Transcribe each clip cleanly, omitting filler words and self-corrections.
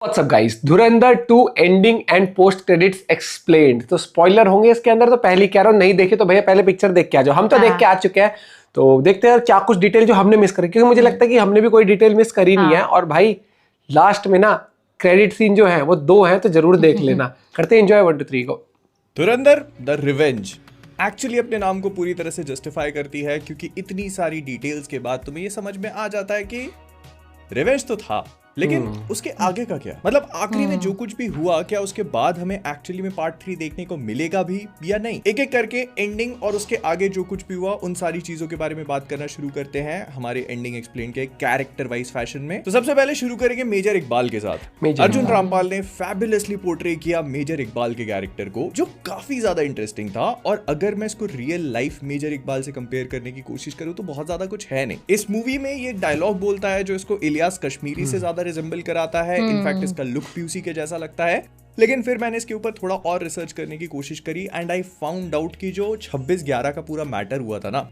WhatsApp guys, Dhurandhar 2 ending and post credits explained. तो spoiler होंगे इसके अंदर, तो पहले कह रहा हूं नहीं देखे तो भैया पहले पिक्चर देख के आ जाओ। हम तो देख के आ चुके हैं, तो देखते हैं क्या कुछ डिटेल जो हमने मिस करी, क्योंकि मुझे लगता है कि हमने भी कोई डिटेल मिस करी नहीं है। और भाई लास्ट में ना क्रेडिट सीन जो है वो 2 हैं, तो जरूर देख लेना। करते हैं एंजॉय 1 2 3 को। धुरंधर द रिवेंज एक्चुअली अपने नाम को पूरी तरह से जस्टिफाई करती है, क्योंकि इतनी सारी डिटेल्स के बाद तुम्हें ये समझ में आ जाता है कि रिवेंज तो था, लेकिन उसके आगे का क्या, मतलब आखिरी में जो कुछ भी हुआ, क्या उसके बाद हमें एक्चुअली में पार्ट 3 देखने को मिलेगा भी या नहीं। एक एक करके एंडिंग और उसके आगे जो कुछ भी हुआ उन सारी चीजों के बारे में बात करना शुरू करते हैं हमारे एंडिंग एक्सप्लेन के कैरेक्टर वाइज फैशन में। तो सबसे पहले शुरू करेंगे मेजर इकबाल के साथ। अर्जुन रामपाल ने फैबुलसली पोर्ट्रे किया मेजर इकबाल के कैरेक्टर को, जो काफी ज्यादा इंटरेस्टिंग था। और अगर मैं इसको रियल लाइफ मेजर इकबाल से कंपेयर करने की कोशिश करूं तो बहुत ज्यादा कुछ है नहीं। इस मूवी में ये डायलॉग बोलता है जो इसको इलियास कश्मीरी से ज्यादा रिजेंबल कराता है। इनफैक्ट इसका लुक भी उसी के जैसा लगता है। लेकिन फिर मैंने इसके ऊपर थोड़ा और रिसर्च करने की कोशिश करी एंड आई फाउंड आउट कि जो 26/11 का पूरा मैटर हुआ था ना,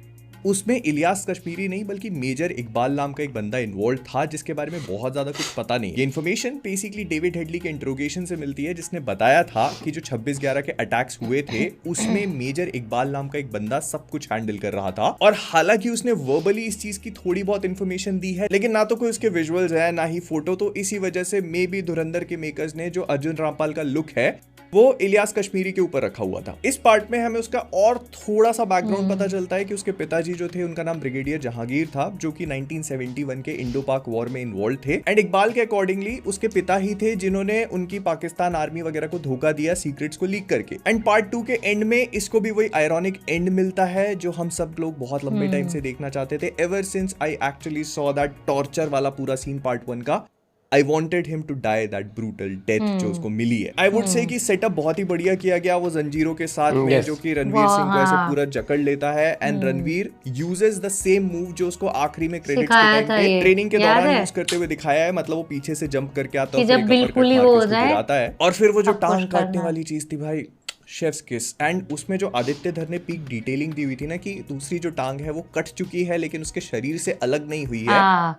उसमें इलियास कश्मीरी नहीं बल्कि मेजर इकबाल नाम का एक बंदा इन्वॉल्व था, जिसके बारे में बहुत ज्यादा कुछ पता नहीं। ये इन्फॉर्मेशन बेसिकली डेविड हेडली के इंट्रोगेशन से मिलती है, जिसने बताया था कि जो 26/11 के अटैक्स हुए थे उसमें मेजर इकबाल नाम का एक बंदा सब कुछ हैंडल कर रहा था। और हालांकि उसने वर्बली इस चीज की थोड़ी बहुत इन्फॉर्मेशन दी है, लेकिन ना तो कोई उसके विजुअल्स है ना ही फोटो। तो इसी वजह से मे बी धुरंधर के मेकर्स ने जो अर्जुन रामपाल का लुक है वो इलियास कश्मीरी के ऊपर रखा हुआ था। इस पार्ट में हमें उसका और थोड़ा सा बैकग्राउंड पता चलता है कि उसके पिताजी जो थे उनका नाम ब्रिगेडियर जहांगीर था, जो कि 1971 के इंडो पाक वॉर में इन्वॉल्व थे। एंड इकबाल के अकॉर्डिंगली उसके पिता ही थे जिन्होंने उनकी पाकिस्तान आर्मी वगैरह को धोखा दिया सीक्रेट्स को लीक करके। एंड पार्ट 2 के एंड में इसको भी वही आयरॉनिक एंड मिलता है जो हम सब लोग बहुत लंबे टाइम से देखना चाहते थे, ever since I actually saw that torture वाला पूरा सीन पार्ट 1 का। I wanted him to die that brutal death जो उसको मिली है। I would say कि सेटअप बहुत ही बढ़िया किया गया वो जंजीरों के साथ में, जो कि रणवीर सिंह को ऐसे पूरा जकड़ लेता है। And Ranveer uses the same move जो उसको आखिरी में क्रेडिट्स के टाइम पे ट्रेनिंग के दौरान यूज करते हुए दिखाया है। मतलब वो पीछे से जंप करके आता है, गिराता है, और फिर वो जो टांग काटने वाली चीज थी भाई, शेफ्स किस। एंड उसमें जो आदित्य धर ने पीक डिटेलिंग दी हुई थी ना कि दूसरी जो टांग है वो कट चुकी है लेकिन उसके शरीर से अलग नहीं हुई है,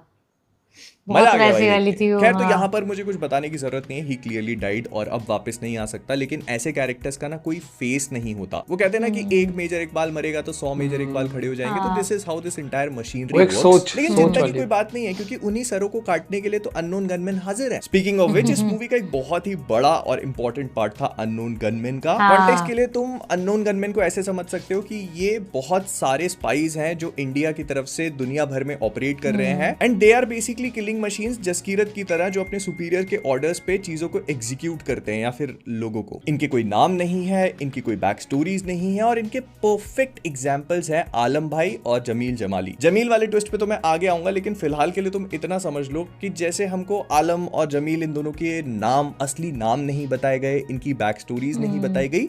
मजा आ गया भाई। खैर तो यहाँ पर मुझे कुछ बताने की जरूरत नहीं है, ही क्लियरली डाइड और अब वापस नहीं आ सकता। लेकिन ऐसे कैरेक्टर्स का ना कोई फेस नहीं होता। वो कहते हैं ना कि एक मेजर इकबाल मरेगा तो 100 मेजर इकबाल खड़े हो जाएंगे। तो this is how this entire machinery works. लेकिन चिंता की कोई बात नहीं है, क्योंकि उन्हीं सरों को काटने के लिए तो अननोन गनमैन हाजिर है। स्पीकिंग ऑफ विच, इस मूवी का एक बहुत ही बड़ा और इंपॉर्टेंट पार्ट था अननोन गनमैन का। कॉन्टेक्स्ट के लिए तुम अननोन गनमैन को ऐसे समझ सकते हो कि ये बहुत सारे स्पाइज हैं जो इंडिया की तरफ से दुनिया भर में ऑपरेट कर रहे हैं। And they are basically killing machines, Jaskirat की तरह, जो अपने सुपीरियर के ऑर्डर्स पे चीजों को एग्जीक्यूट करते हैं या फिर लोगों को। इनके कोई नाम नहीं है, इनकी कोई बैक स्टोरीज नहीं है, और इनके परफेक्ट एग्जांपल्स हैं आलम भाई और जमील जमाली। जमील वाले ट्विस्ट पे तो मैं आगे आऊंगा, लेकिन फिलहाल के लिए तुम इतना समझ लो कि जैसे हमको आलम और जमील इन दोनों के नाम, असली नाम नहीं बताए गए, इनकी बैक स्टोरीज नहीं बताई गई,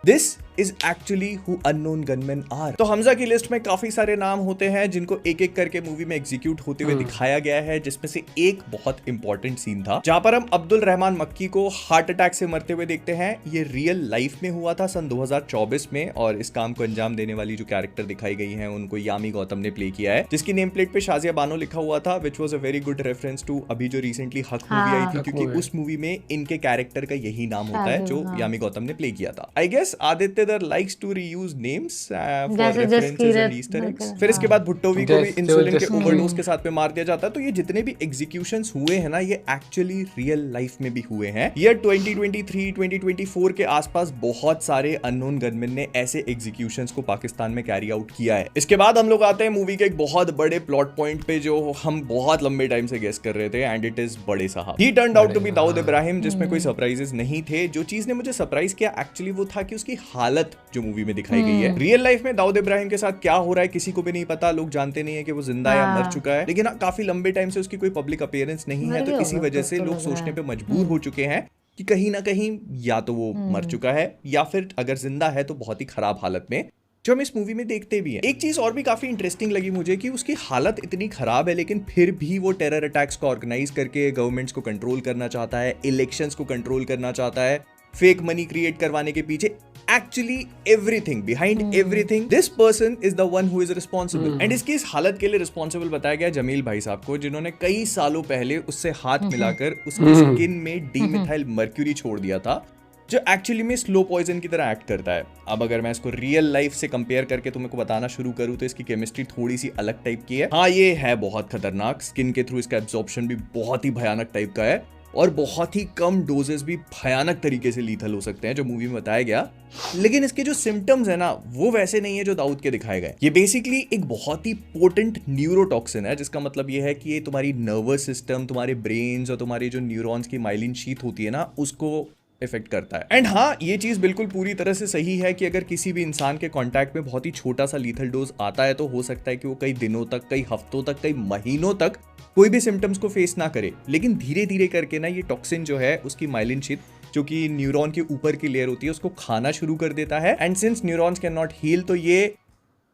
this is actually who unknown gunman are. तो हमजा की लिस्ट में काफी सारे नाम होते हैं जिनको एक एक करके मूवी में एग्जीक्यूट होते हुए दिखाया गया है, जिसमें से एक बहुत इंपॉर्टेंट सीन था जहां पर हम अब्दुल रहमान मक्की को हार्ट अटैक से मरते हुए देखते हैं। ये रियल लाइफ में हुआ था सन 2024 में, और इस काम को अंजाम देने वाली जो कैरेक्टर दिखाई गई है उनको यामी गौतम ने प्ले किया है, जिसकी नेम प्लेट पे शाजिया बानो लिखा हुआ था, which was a very good reference to अभी जो रिसेंटली हक मूवी आई थी, क्योंकि उस मूवी में इनके कैरेक्टर का यही नाम होता है जो यामी गौतम ने प्ले किया था। I guess Aditya Dhar likes to reuse names for references and Easter eggs. फिर इसके बाद भुट्टोवी को भी इंसुलिन के ओवरडोज के साथ में मार दिया जाता है। तो ये जितने भी एग्जीक्यूशंस हुए हैं ना, ये एक्चुअली रियल लाइफ में भी हुए हैं। ईयर 2023 2024 के आसपास बहुत सारे अननोन गनमैन ने ऐसे एग्जीक्यूशंस को पाकिस्तान में कैरी आउट किया है। इसके बाद हम लोग आते हैं मूवी के एक बहुत बड़े प्लॉट पॉइंट पे जो हम बहुत लंबे टाइम से गेस कर रहे थे, एंड इट इज बड़े साहब। He turned out to be Dawood Ibrahim, जिसमें कोई सरप्राइजेस नहीं थे। जो चीज ने मुझे सरप्राइज किया एक्चुअली वो था कि उसकी हालत जो मूवी में दिखाई गई है। रियल लाइफ में दाऊद इब्राहिम के साथ क्या हो रहा है किसी को भी नहीं पता। लोग जानते नहीं है कि वो जिंदा या मर चुका है, लेकिन काफी लंबे टाइम से उसकी कोई पब्लिक अपीयरेंस नहीं है। तो इसी वजह से लोग सोचने पे मजबूर हो चुके हैं कि कहीं ना कहीं या तो वो मर चुका है, या फिर अगर जिंदा है तो बहुत ही खराब हालत में, जो हम इस मूवी में देखते भी हैं। एक चीज और भी काफी इंटरेस्टिंग लगी मुझे कि उसकी हालत इतनी खराब है, लेकिन फिर भी वो टेरर अटैक्स को ऑर्गेनाइज करके गवर्नमेंट्स को कंट्रोल करना चाहता है, इलेक्शंस को कंट्रोल करना चाहता है, फेक मनी क्रिएट करवाने के पीछे actually everything, behind everything, this person is the one who is responsible. And इसकी इस हालत के लिए रिस्पॉन्सिबल बताया गया जमील भाई साहब को, जिन्होंने कई सालों पहले उससे हाथ मिलाकर उसकी स्किन में डीमिथाइल मर्क्यूरी छोड़ दिया था, जो एक्चुअली में स्लो पॉइजन की तरह एक्ट करता है। अब अगर मैं इसको रियल लाइफ से कंपेयर करके तुम्हें को बताना शुरू करूं तो इसकी केमिस्ट्री थोड़ी सी अलग टाइप की है। हाँ, ये है बहुत खतरनाक, स्किन के थ्रू इसका एब्जॉर्प्शन भी बहुत ही भयानक टाइप का है और बहुत ही कम डोजेस भी भयानक तरीके से लीथल हो सकते हैं, जो मूवी में बताया गया। लेकिन इसके जो सिम्टम्स है ना, वो वैसे नहीं है जो दाऊद के दिखाए गए। ये बेसिकली एक बहुत ही पोटेंट न्यूरोटॉक्सिन है, जिसका मतलब ये है कि ये तुम्हारी नर्वस सिस्टम, तुम्हारे ब्रेन्स और तुम्हारी जो न्यूरॉन्स की माइलिन शीथ होती है ना, उसको इफेक्ट करता है। एंड हाँ, ये चीज बिल्कुल पूरी तरह से सही है कि अगर किसी भी इंसान के कांटेक्ट में बहुत ही छोटा सा लीथल डोज आता है तो हो सकता है कि वो कई दिनों तक, कई हफ्तों तक, कई महीनों तक कोई भी सिम्टम्स को फेस ना करे। लेकिन धीरे धीरे करके ना ये टॉक्सिन जो है उसकी माइलिन शीथ, जो कि न्यूरॉन के ऊपर की लेयर होती है, उसको खाना शुरू कर देता है। And since neurons can not heal, तो ये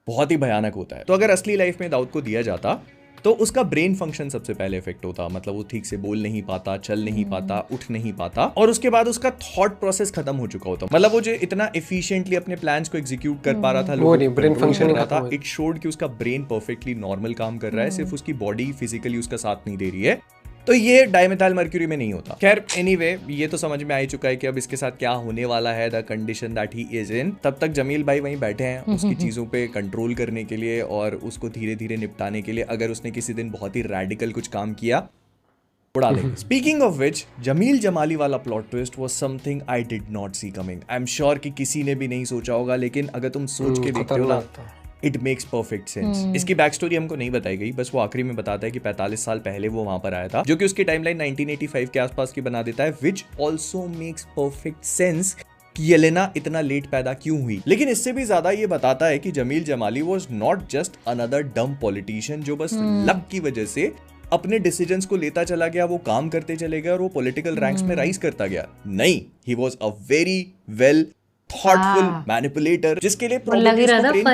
बहुत ही भयानक होता है। तो अगर असली लाइफ में दाऊद को दिया जाता तो उसका ब्रेन फंक्शन सबसे पहले इफेक्ट होता, मतलब वो ठीक से बोल नहीं पाता, चल नहीं पाता, उठ नहीं पाता, और उसके बाद उसका थॉट प्रोसेस खत्म हो चुका होता। मतलब वो जो इतना एफिशिएंटली अपने प्लान्स को एग्जीक्यूट कर पा रहा था, वो नहीं, ब्रेन फंक्शन रहा था, इट शोड कि उसका ब्रेन परफेक्टली नॉर्मल काम कर रहा है, सिर्फ उसकी बॉडी फिजिकली उसका साथ नहीं दे रही है। तो ये डाइमेथाइल मर्क्यूरी में नहीं होता। खैर, एनीवे, ये तो समझ में आ ही चुका है कि अब इसके साथ क्या होने वाला है, the condition that he is in. तब तक जमील भाई वहीं बैठे हैं उसकी चीजों पे कंट्रोल करने के लिए और उसको धीरे धीरे निपटाने के लिए। अगर उसने किसी दिन बहुत ही रैडिकल कुछ काम किया, उड़ा देंगे। Speaking of which, Jamil Jamali वाला plot twist was something I did not see coming. I am sure कि किसी ने भी नहीं सोचा होगा, लेकिन अगर तुम सोच के देखते हो ना, इट मेक्स परफेक्ट सेंस। इसकी बैक स्टोरी हमको नहीं बताई गई, बस वो आखिरी में बताता है कि 45 साल पहले वो वहां पर आया था, जो कि उसकी टाइमलाइन 1985 के आसपास की बना देता है, which also makes perfect sense कि येलेना इतना लेट पैदा क्यों हुई। लेकिन इससे भी ज्यादा ये बताता है कि Jamil Jamali was not just another dumb politician जो बस लक की वजह से अपने डिसीजंस को लेता चला गया, वो काम करते चले गए और वो पॉलिटिकल रैंक्स में राइज करता गया। नहीं, he was a very well thoughtful manipulator, जिसके लिए ट्रेन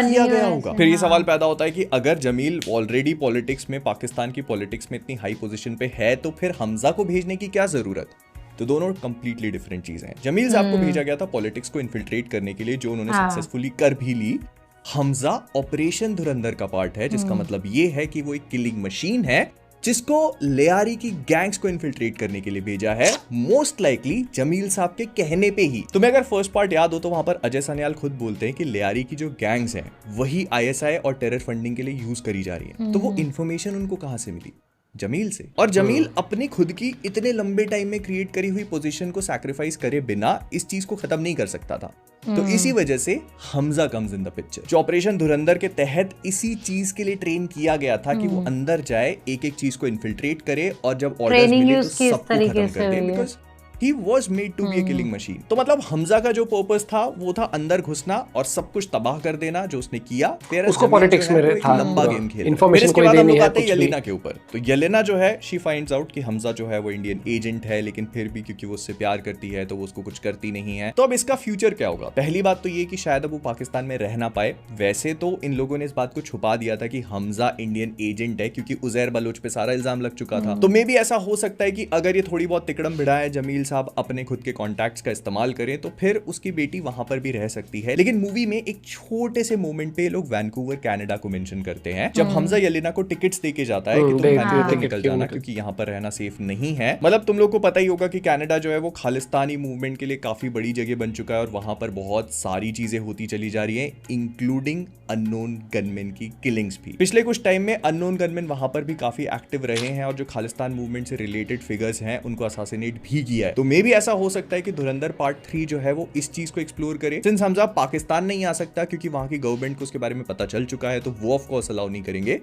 किया गया होगा। फिर ये सवाल पैदा होता है कि अगर जमील ऑलरेडी पॉलिटिक्स में, पाकिस्तान की पॉलिटिक्स में इतनी हाई पोजीशन पे है, तो फिर हमजा को भेजने की क्या जरूरत। तो दोनों कंप्लीटली डिफरेंट चीजें हैं। जमील साहब को भेजा गया था पॉलिटिक्स को इन्फिल्ट्रेट करने के लिए, जो उन्होंने सक्सेसफुली कर भी ली। हमजा ऑपरेशन धुरंधर का पार्ट है, जिसका मतलब ये है कि वो एक किलिंग मशीन है जिसको लियारी की गैंग्स को इन्फिल्ट्रेट करने के लिए भेजा है, मोस्ट लाइकली जमील साहब के कहने पे ही। तुम्हें अगर फर्स्ट पार्ट याद हो तो वहां पर अजय सन्याल खुद बोलते हैं कि लियारी की जो गैंग्स हैं वही आईएसआई और टेरर फंडिंग के लिए यूज करी जा रही है। तो वो इन्फॉर्मेशन उनको कहां से मिली? जमील से। और जमील अपनी खुद की इतने लंबे टाइम में क्रिएट करी हुई पोजीशन को सैक्रिफाइस करे बिना इस चीज को खत्म नहीं कर सकता था। तो इसी वजह से Hamza comes in the picture, जो ऑपरेशन धुरंधर के तहत इसी चीज के लिए ट्रेन किया गया था कि वो अंदर जाए, एक एक चीज को इन्फिल्ट्रेट करे और जब ऑर्डर्स मिले तो सबको खत्म कर दे, because he was made to be a killing machine। तो मतलब हमजा का जो पर्पस था वो था अंदर घुसना और सब कुछ तबाह कर देना, जो उसने किया। उसको पॉलिटिक्स में था, लंबा गेम खेला। इन्फॉर्मेशन कोई देनी है कुछ येलेना के ऊपर। तो येलेना जो है, शी फाइंड्स आउट कि हमजा जो है वो इंडियन एजेंट है, लेकिन फिर भी क्योंकि वो उससे प्यार करती है तो वो उसको कुछ करती नहीं है। तो अब इसका फ्यूचर क्या होगा? पहली बात तो ये कि शायद अब वो पाकिस्तान में रह ना पाए। वैसे तो इन लोगों ने इस बात को छुपा दिया था कि हमजा इंडियन एजेंट है, क्योंकि उजैर बलोच पे सारा इल्जाम लग चुका था। तो मे भी ऐसा हो सकता है कि अगर ये थोड़ी बहुत तिकड़म भिड़ाए, जमील साहब अपने खुद के कॉन्टैक्ट्स का इस्तेमाल करें, तो फिर उसकी बेटी वहां पर भी रह सकती है। लेकिन मूवी में एक छोटे से मोमेंट पे लोग वैंकूवर कनाडा को मेंशन करते हैं, जब हमजा येलेना को टिकट्स देके जाता है कि तुम वैंकूवर निकल जाना, क्योंकि यहाँ पर रहना सेफ नहीं है। मतलब तुम लोग को पता ही होगा कि कनाडा जो है वो खालिस्तानी मूवमेंट के लिए काफी बड़ी जगह बन चुका है और वहां पर बहुत सारी चीजें होती चली जा रही है, इंक्लूडिंग अननोन गनमैन की किलिंग्स भी। पिछले कुछ टाइम में अननोन गनमैन वहां पर भी काफी एक्टिव रहे हैं और जो खालिस्तान मूवमेंट से रिलेटेड फिगर्स हैं उनको असासिनेट भी किया है। तो मे भी ऐसा हो सकता है कि धुरंधर पार्ट 3 जो है वो इस चीज को एक्सप्लोर करे। सिंस हमजा पाकिस्तान नहीं आ सकता क्योंकि वहां की गवर्नमेंट को उसके बारे में पता चल चुका है, तो वो ऑफ कोर्स अलाउ नहीं करेंगे,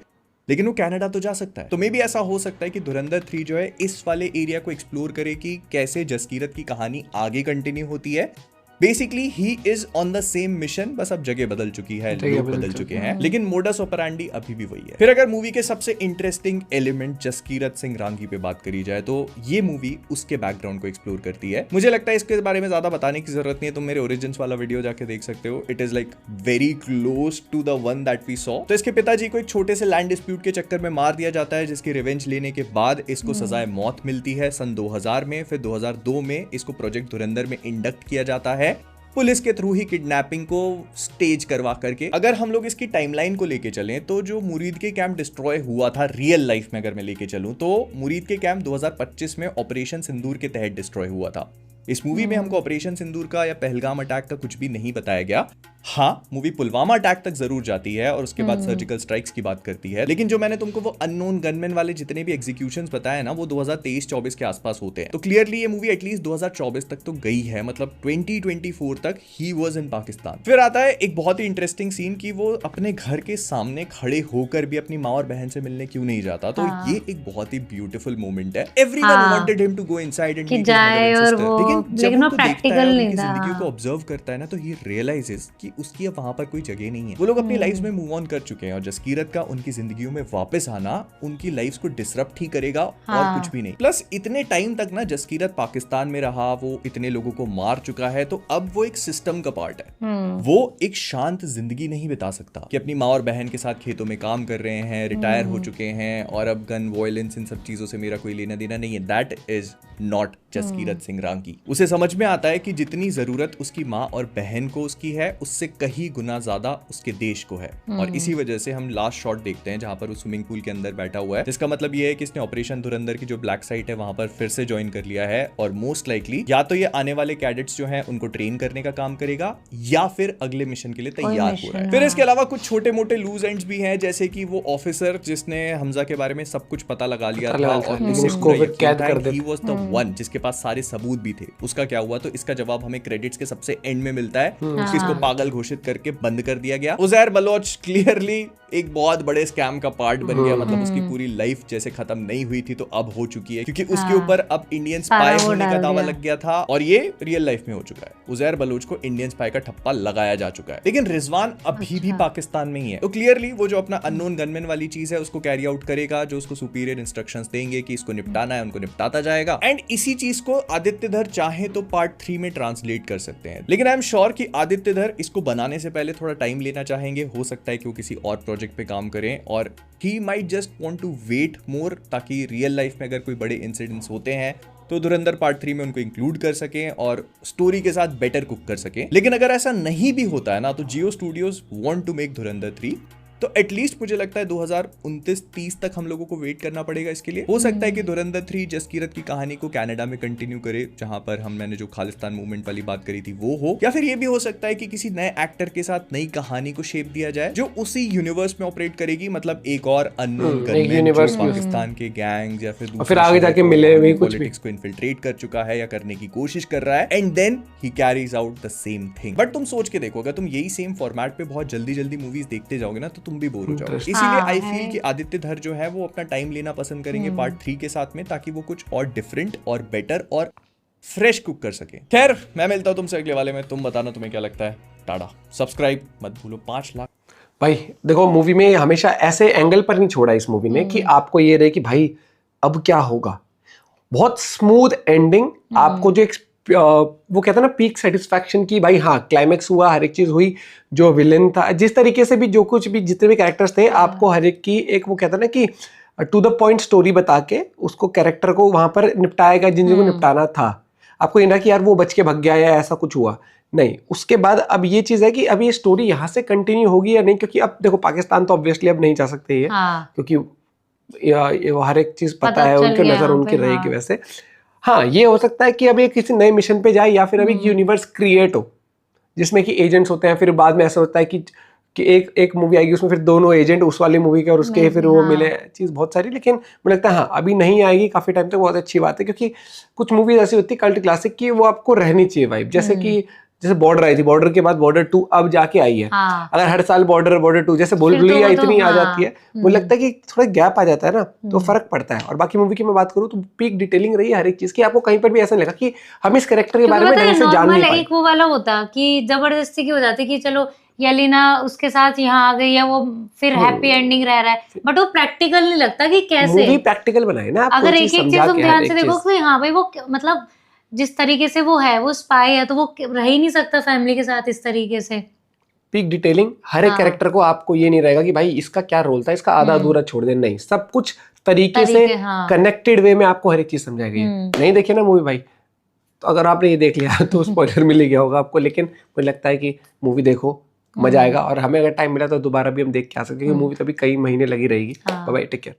लेकिन वो कनाडा तो जा सकता है। तो मे भी ऐसा हो सकता है कि धुरंधर 3 जो है इस वाले एरिया को एक्सप्लोर करे कि कैसे जसकीरत की कहानी आगे कंटिन्यू होती है। Basically he is on the same mission, बस अब जगह बदल चुकी है, लोग बदल चुके हैं, लेकिन मोडस ऑपरेंडी अभी भी वही है। फिर अगर मूवी के सबसे इंटरेस्टिंग एलिमेंट जसकीरत सिंह रांगी पे बात करी जाए, तो ये मूवी उसके बैकग्राउंड को एक्सप्लोर करती है। मुझे लगता है इसके बारे में ज्यादा बताने की जरूरत नहीं है, तुम मेरे ओरिजिन्स वाला वीडियो जाके देख सकते हो। It is like very close to the one that we saw. तो इसके पिताजी को एक छोटे से लैंड डिस्प्यूट के चक्कर में मार दिया जाता है, जिसकी रिवेंज लेने के बाद इसको सजाए मौत मिलती है सन 2000 में। फिर 2002 में इसको प्रोजेक्ट धुरंधर में इंडक्ट किया जाता है पुलिस के थ्रू ही किडनैपिंग को स्टेज करवा करके। अगर हम लोग इसकी टाइमलाइन को लेके चलें तो जो मुरीद के कैंप डिस्ट्रॉय हुआ था रियल लाइफ में अगर मैं लेके चलूं तो मुरीद के कैंप 2025 में ऑपरेशन सिंदूर के तहत डिस्ट्रॉय हुआ था। इस मूवी में हमको ऑपरेशन सिंदूर का या पहलगाम अटैक का कुछ भी नहीं बताया गया। हाँ, मूवी पुलवामा अटैक तक जरूर जाती है और उसके बाद सर्जिकल स्ट्राइक्स की बात करती है, लेकिन जो मैंने तुमको वो अननोन गनमैन वाले जितने भी एग्जीक्यूशंस बताए ना वो 2023-24 के आसपास होते हैं। तो क्लियरली ये मूवी एटलीस्ट 2024 तक तो गई है, मतलब 2024 तक ही वाज इन पाकिस्तान। फिर आता है एक बहुत ही इंटरेस्टिंग सीन कि वो अपने घर के सामने खड़े होकर भी अपनी माँ और बहन से मिलने क्यों नहीं जाता। तो ये एक बहुत ही ब्यूटीफुल मोमेंट है। Everyone wanted him to go inside and meet his mother and sister, लेकिन जब वो देखता है उनकी जिंदगी को ऑब्जर्व करता है ना तो ही रियलाइजेस कि उसकी अब वहां पर कोई जगह नहीं है। वो लोग अपनी लाइफ में मूव ऑन कर चुके हैं और जसकीरत का उनकी जिंदगियों में वापस आना उनकी लाइफ को डिसरप्ट ही करेगा और कुछ भी नहीं। प्लस इतने टाइम तक ना जसकीरत पाकिस्तान में रहा, वो इतने लोगों को मार चुका है, तो अब वो एक सिस्टम का पार्ट है। वो एक शांत जिंदगी नहीं बिता सकता कि अपनी माँ और बहन के साथ खेतों में काम कर रहे हैं, रिटायर हो चुके हैं और अब गन वायलेंस इन सब चीजों से मेरा कोई लेना देना नहीं है। That is not Jaskirat Singh Ranki. उसे समझ में आता है कि जितनी जरूरत उसकी माँ और बहन को उसकी है उससे कहीं गुना ज्यादा उसके देश को है। और इसी वजह से हम लास्ट शॉट देखते हैं जहां पर वो स्विमिंग पूल के अंदर बैठा हुआ है, जिसका मतलब ये है कि इसने ऑपरेशन धुरंधर की जो ब्लैक साइट है वहां पर फिर से ज्वाइन कर लिया है और मोस्ट लाइकली या तो ये आने वाले कैडेट्स जो हैं उनको ट्रेन करने का काम करेगा या फिर अगले मिशन के लिए तैयार हो रहा है। फिर इसके अलावा कुछ छोटे मोटे लूज एंड्स भी हैं, जैसे कि वो ऑफिसर जिसने हमजा के बारे में सब कुछ पता लगा लिया था और उसको कैद कर दिया, ही वाज द वन जिसके पास सारे सबूत भी थे। उसका क्या हुआ, तो इसका जवाब हमें क्रेडिट्स के सबसे एंड में मिलता है। इसको पागल घोषित करके बंद कर दिया गया। उजैर बलोच क्लियरली एक बहुत बड़े स्कैम का पार्ट बन गया, मतलब उसकी पूरी लाइफ जैसे खत्म नहीं हुई थी तो अब हो चुकी है, क्योंकि उसके ऊपर अब इंडियन स्पाई होने का दावा लग गया था और ये रियल लाइफ में हो चुका है। उजैर बलोच को इंडियन स्पाई का ठप्पा लगाया जा चुका है, लेकिन रिजवान अभी भी पाकिस्तान में ही है। तो क्लियरली वो जो अपना अननोन गनमैन वाली चीज है उसको कैरी आउट करेगा, जो उसको सुपीरियर इंस्ट्रक्शंस देंगे कि इसको निपटाना है उनको निपटाता जाएगा। एंड इसी चीज को आदित्यधर चाहे तो पार्ट 3 में ट्रांसलेट कर सकते हैं, लेकिन आई एम श्योर कि आदित्यधर इसको बनाने से पहले थोड़ा टाइम लेना चाहेंगे। हो सकता है कि वो किसी और प्रोजेक्ट पे काम करें और he might just want to wait more, ताकि रियल लाइफ में अगर कोई बड़े इंसिडेंट्स होते हैं तो धुरंधर पार्ट 3 में उनको इंक्लूड कर सकें और स्टोरी के साथ बेटर कुक कर सकें। लेकिन अगर ऐसा नहीं भी होता है ना तो जियो स्टूडियोज वांट टू मेक धुरंधर 3, तो एटलीस्ट मुझे लगता है 2029-30 तक हम लोगों को वेट करना पड़ेगा इसके लिए। हो सकता है कि धुरंधर 3 जसकीरत की कहानी को कनाडा में कंटिन्यू करे, जहां पर मैंने जो खालिस्तान मूवमेंट वाली बात करी थी वो हो, या फिर ये भी हो सकता है कि किसी नए एक्टर के साथ नई कहानी को शेप दिया जाए जो उसी यूनिवर्स में ऑपरेट करेगी, मतलब एक और अननोन गनमैन जो पाकिस्तान के गैंग्स या फिर आगे जाके मिले हुए पॉलिटिक्स को इन्फिल्ट्रेट कर चुका है या करने की कोशिश कर रहा है, and then he carries out the same thing. But तुम सोच के देखो, अगर तुम यही सेम फॉर्मेट पे बहुत जल्दी जल्दी मूवीज देखते जाओगे ना तो तुम भी बोर हो जाओगे। इसीलिए आई फील कि आदित्यधर जो है वो अपना टाइम लेना पसंद करेंगे पार्ट 3 के साथ में, ताकि वो कुछ और डिफरेंट और बेटर और फ्रेश कुक कर सके। खैर, मैं मिलता हूं तुमसे अगले वाले में। तुम बताना तुम्हें क्या लगता है। टाटा, सब्सक्राइब मत भूलो। 5 लाख भाई देखो, मूवी में हमेशा ऐसे एंगल पर नहीं छोड़ा इस मूवी ने कि आपको ये रहे कि भाई अब क्या होगा। बहुत स्मूथ एंडिंग, आपको जो वो कहता है ना पीक सेटिस्फैक्शन की, भाई हाँ क्लाइमेक्स हुआ, हर एक चीज हुई, जो विलेन था जिस तरीके से भी जो कुछ भी जितने भी कैरेक्टर्स थे, आपको हर एक की एक वो कहता है ना कि टू द पॉइंट स्टोरी बता के उसको कैरेक्टर को वहां पर निपटाएगा जिनको निपटाना था। आपको ये ना कि यार वो बच के भग गया या ऐसा कुछ हुआ, नहीं। उसके बाद अब ये चीज है कि अब ये स्टोरी यहाँ से कंटिन्यू होगी या नहीं, क्योंकि अब देखो पाकिस्तान तो ऑब्वियसली अब नहीं जा सकते ये, क्योंकि हर एक चीज पता है, उनके नजर उनकी रहेगी वैसे। हाँ, ये हो सकता है कि अब ये किसी नए मिशन पे जाए या फिर अभी यूनिवर्स क्रिएट हो जिसमें कि एजेंट्स होते हैं, फिर बाद में ऐसा होता है कि एक मूवी आएगी उसमें फिर दोनों एजेंट उस वाली मूवी के और उसके फिर वो मिले, चीज बहुत सारी। लेकिन मुझे लगता है हाँ अभी नहीं आएगी काफी टाइम तक, बहुत अच्छी बात है, क्योंकि कुछ मूवीज ऐसी होती है कल्ट क्लासिक की, वो आपको रहनी चाहिए वाइब। जैसे बॉर्डर आई थी, बॉर्डर के बाद बॉर्डर 2 अब जाके आई है। अगर हर साल बॉर्डर 2 जैसे भूल-भुलैया इतनी आ जाती है, मुझे लगता है कि थोड़ा गैप आ जाता है ना, तो फर्क पड़ता है। और बाकी मूवी की मैं बात करूँ तो पीक डिटेलिंग रही है हर एक चीज की, आपको कहीं पर भी ऐसा नहीं लगा कि हम इस कैरेक्टर के बारे में ढंग से जान नहीं पाए। एक वो वाला होता कि जबरदस्ती की हो जाती कि चलो यलीना उसके साथ यहाँ आ गई है, वो फिर हैप्पी एंडिंग रह रहा है, बट वो प्रैक्टिकल नहीं लगता कि कैसे मूवी प्रैक्टिकल बनाए ना। अगर एक एक चीज तुम ध्यान से देखो कि हाँ भाई वो मतलब जिस तरीके से वो है, वो स्पाई है, तो वो रह ही नहीं सकता फैमिली के साथ इस तरीके से। पीक डिटेलिंग, हर एक कैरेक्टर को आपको ये नहीं रहेगा कि भाई इसका क्या रोल था, इसका आधा अधूरा छोड़ दे, नहीं, सब कुछ तरीके से कनेक्टेड वे में आपको हर एक चीज समझाई गई है। नहीं देखिए ना मूवी भाई, तो अगर आपने ये देख लिया तो स्पॉइलर मिल ही गया होगा आपको, लेकिन मुझे लगता है कि मूवी देखो, मजा आएगा, और हमें अगर टाइम मिला तो दोबारा भी हम देख के आ सकते हैं, क्योंकि मूवी तो अभी कई महीने लगी रहेगी। हाँ। Bye, take care.